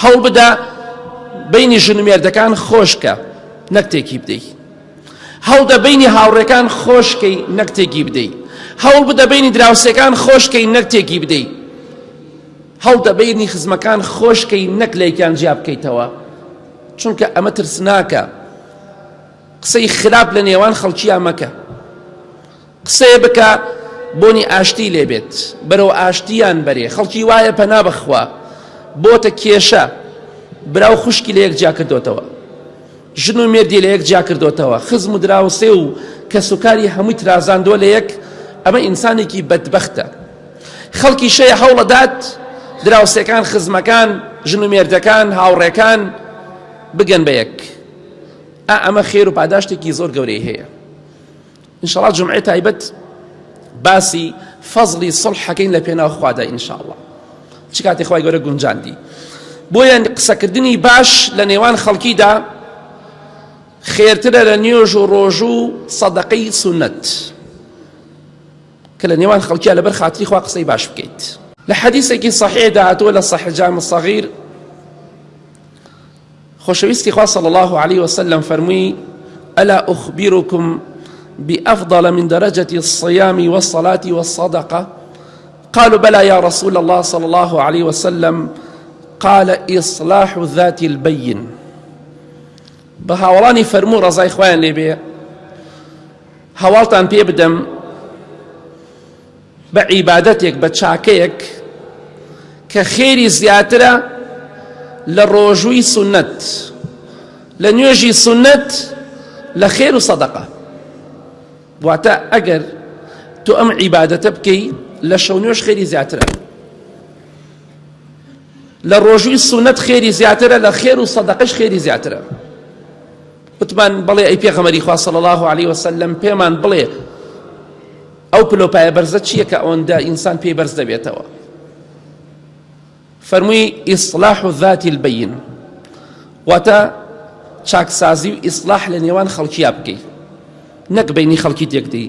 هەوڵ بدە بینی ژن و مێردەکان خۆشکە نەک تێکی بدەی، هەوڵدە بینی هاوڕێکان خۆشکەی نەک تێکی بدەی، هەوڵ بدە بینی دراوسێکان خۆشکەی نەک تێکی بدەی، هەوڵدە بینی خزمەکان خۆشکەی نەک لەیکیان جیا بکەیتەوە، چونکە ئەمە ترسناکە. قسەی خراپ لە نێوان خەڵکیان مەکە، قسەیە بکە بۆنی ئاشتی لێبێت، بەرەو ئاشتیان بەرێ. خەڵکی وایە پەنا بەخوا بۆتە کێشە، براو خوشکی لە یەک جیا کردوتەوە، ژن و مێردی لە یەک جیا کردوتەوە، خزم و دراوسێ و کەسوکاری هەمووی ترازاندووە لە یەک. ئەمە ئینسانێکی بەدبەختە. خەڵکی شەیە هەوڵەدات دراوسێکان، خزمەکان، ژن و مێردەکان، هاوڕێکان بگەن بە یەک. ئەمە خێر و پاداشتێکی زۆر گەورەی هەیە. ئینشاءڵڵا جومعەی تایبەت باسی فەزڵی سڵحەکەین لە پێناو خوادا ئینشاءڵڵا، چ کاتێک خوای گەورە گونجاندی. بۆیە قسەکردنی باش لە نێوان خەڵکیدا خێرترە لە نوێژ و ڕۆژ و سەدەقەی سونەت، کە لە نێوان خەڵکیە لەبەر خاتری خوا قسەی باش بکەیت. لە حەدیثێکی صحیح داهاتووە لە صحیح جامع الصغیر، خۆشەویستی خوا صلی الله عليه وسلم فەرمووی: ألا أخبركم بأفضل من درجة الصيام والصلاة والصدقة؟ قالوا بلى يا رسول الله صلى الله عليه وسلم. قال: إصلاح ذات البين. بهاوڵانی فەرموو ڕەزای خوایان لێ بێ، هەواڵتان پێ بدەم بە عیبادەتێک، بە چاکەیەک کە خێری زیاترە لە ڕۆژووی سونەت، لە نوێژی سونەت، لە خێر و سەدەقە. واتە ئەگەر تۆ ئەم عیبادەتە بکەی لە شەو نوێژ خێری زیاترە، لە ڕۆژووی سونەت خێری زیاترە، لە خێر و سەدەقەش خێری زیاترە. وتمان بڵێ ئەی پێغەمبەری خوا صلی الله عليه وسلم، پێمان بڵێ ئەو پلۆپایە بەرزە چییە کە ئەوەندە ئینسان پێی بەرز دەبێتەوە؟ فەرمووی: ئیصلاح ذات البین، واتە چاکسازی و ئیصلاح لە نێوان خەڵکییا بکەی، نەک بینی خەڵکی تێک دەی.